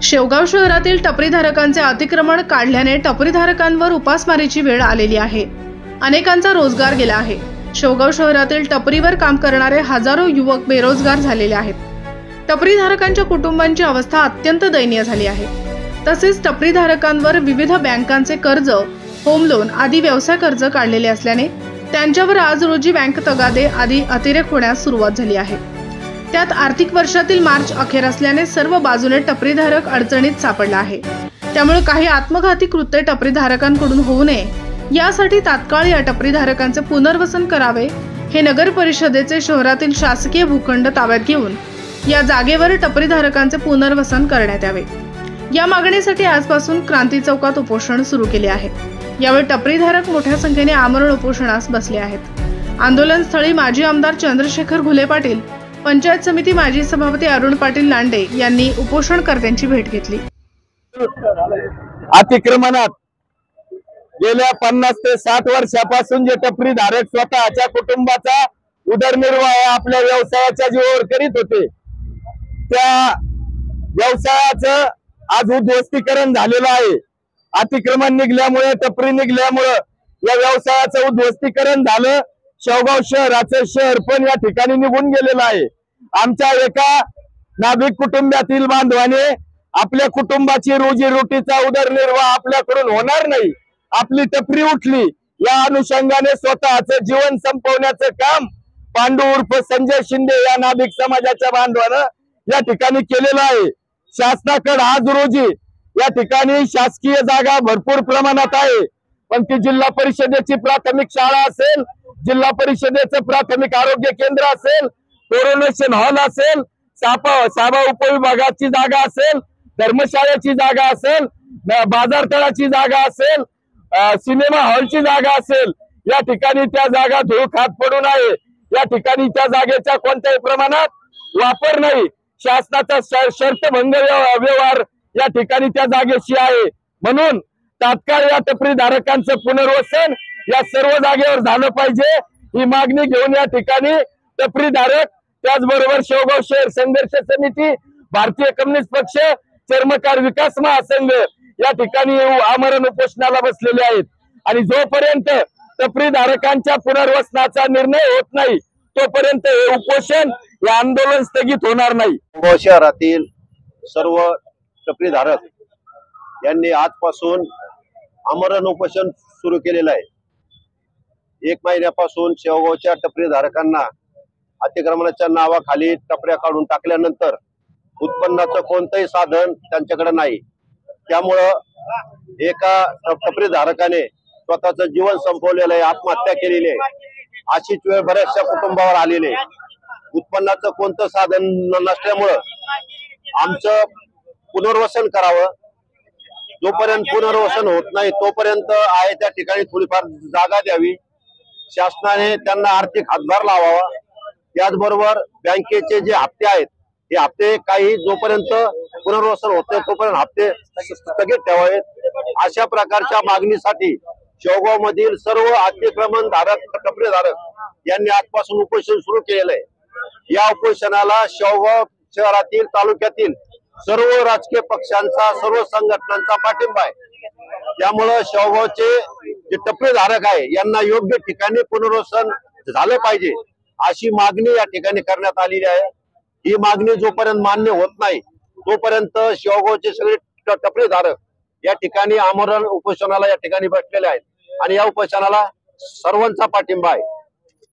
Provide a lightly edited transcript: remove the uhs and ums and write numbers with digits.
शेवगाव शहरातील टपरीधारकांचे अतिक्रमण काढल्याने टपरीधारकांवर उपासमारीची वेळ आलेली आहे। अनेकांचा रोजगार गेला आहे। शेवगाव शहरातील टपरीवर काम करणारे हजारो युवक बेरोजगार झालेले आहेत। टपरीधारकांच्या कुटुंबांची अवस्था अत्यंत दयनीय झाली आहे। तसेच टपरीधारकांवर विविध बँकांचे कर्ज, होम लोन आदी व्यवसाय कर्ज काढलेले असल्याने त्यांच्यावर आज रोजी बँक तगादे आदी अतिरेक होण्यास सुरुवात झाली आहे। त्यात आर्थिक वर्षातील मार्च अखेर असल्याने सर्व बाजूने टपरीधारक अडचणीत सापडला आहे। त्यामुळे काही आत्मघाती कृत्य टपरीधारकांकडून होऊ नये यासाठी तात्काळ या टपरीधारकांचे पुनर्वसन करावे, हे नगर परिषदेचे शहरातील शासकीय भूखंड ताब्यात घेऊन या जागेवर टपरीधारकांचे पुनर्वसन करण्यात यावे। या मागणीसाठी आजपासून क्रांती चौकात उपोषण सुरू केले आहे। यावेळी टपरीधारक मोठ्या संख्येने आमरण उपोषणास बसले आहेत। आंदोलनस्थळी माजी आमदार चंद्रशेखर घुले पाटील, पंचायत समिती माजी सभापती अरुण पाटील लांडे यांनी उपोषणकर्त्यांची भेट घेतली। अतिक्रमणात गेल्या 50 ते 60 वर्षापासून जे टपरीधारक स्वतःच्या कुटुंबाचा उदरनिर्वाह आपल्या व्यवसायाच्या जीवावर करीत होते, त्या व्यवसायाचं आज उद्ध्वस्तीकरण झालेलं आहे। अतिक्रमण निघल्यामुळे, टपरी निघल्यामुळे या व्यवसायाचं उद्ध्वस्तीकरण झालं। शेवगाव शहराचं शहर पण या ठिकाणी निघून गेलेलं आहे। आमच्या एका नाभिक कुटुंबातील बांधवाने आपल्या कुटुंबाची रोजीरोटीचा उदरनिर्वाह आपल्याकडून होणार नाही, आपली टपरी उठली, या अनुषंगाने स्वतःचं जीवन संपवण्याचं काम पांडू उर्फ संजय शिंदे या नाभिक समाजाच्या बांधवानं या ठिकाणी केलेलं आहे। शासनाकडे आज रोजी या ठिकाणी शासकीय जागा भरपूर प्रमाणात आहे, पण ती जिल्हा परिषदेची प्राथमिक शाळा असेल, जिल्हा परिषदेचं प्राथमिक आरोग्य केंद्र असेल, कोरोनेशन हॉल असेल, साबा उपविभागाची जागा असेल, धर्मशाळेची जागा असेल, बाजारतळाची जागा असेल, सिनेमा हॉलची जागा असेल, या ठिकाणी त्या जागा धूळ खात पडून आहे। या ठिकाणी त्या जागेचा कोणत्याही प्रमाणात वापर नाही। शासनाचा शर्तभंग व्यवहार या ठिकाणी त्या जागेशी आहे। म्हणून तात्काळ या टपरीधारकांचं पुनर्वसन या सर्व जागेवर झालं पाहिजे, ही मागणी घेऊन या ठिकाणी टपरीधारक, त्याचबरोबर शेवगाव शहर संघर्ष समिती, भारतीय कम्युनिस्ट पक्ष, चर्मकार विकास महासंघ या ठिकाणी आमरण उपोषणाला बसलेले आहेत। आणि जोपर्यंत टपरीधारकांच्या पुनर्वसनाचा निर्णय होत नाही तोपर्यंत हे उपोषण, हे आंदोलन स्थगित होणार नाही। शेवगाव शहरातील सर्व टपरीधारक यांनी आजपासून आमरण उपोषण सुरू केलेलं आहे। 1 महिन्यापासून शेवगावच्या टपरीधारकांना अतिक्रमणाच्या नावाखाली टपऱ्या काढून टाकल्यानंतर उत्पन्नाचं कोणतंही साधन त्यांच्याकडे नाही। त्यामुळं एका टपरीधारकाने स्वतःचं जीवन संपवलेलं आहे, आत्महत्या केलेली आहे। अशीच वेळ बऱ्याचशा कुटुंबावर आलेली आहे। उत्पन्नाचं कोणतं साधन नसल्यामुळं आमचं पुनर्वसन करावं। जोपर्यंत पुनर्वसन होत नाही तोपर्यंत आहे त्या ठिकाणी थोडीफार जागा द्यावी, शासनाने त्यांना आर्थिक हातभार लावावा। त्याचबरोबर बँकेचे जे हप्ते आहेत, हे हप्ते काही जोपर्यंत पुनर्वसन होते तोपर्यंत हप्ते स्थगित ठेवावेत। अशा प्रकारच्या मागणीसाठी शेवगाव मधील सर्व अतिक्रमण धारक, टपरीधारक यांनी आजपासून उपोषण सुरू केलेलं आहे। या उपोषणाला शेवगाव शहरातील, तालुक्यातील सर्व राजकीय पक्षांचा, सर्व संघटनांचा पाठिंबा आहे। त्यामुळं शेवगावचे जे टपरीधारक आहे यांना योग्य ठिकाणी पुनर्वसन झालं पाहिजे, अशी मागणी या ठिकाणी करण्यात आलेली आहे। ही मागणी जोपर्यंत मान्य होत नाही तोपर्यंत शेवगावचे सगळे टपरीधारक या ठिकाणी आमरण उपोषणाला या ठिकाणी बसलेले आहेत आणि या उपोषणाला सर्वांचा पाठिंबा आहे।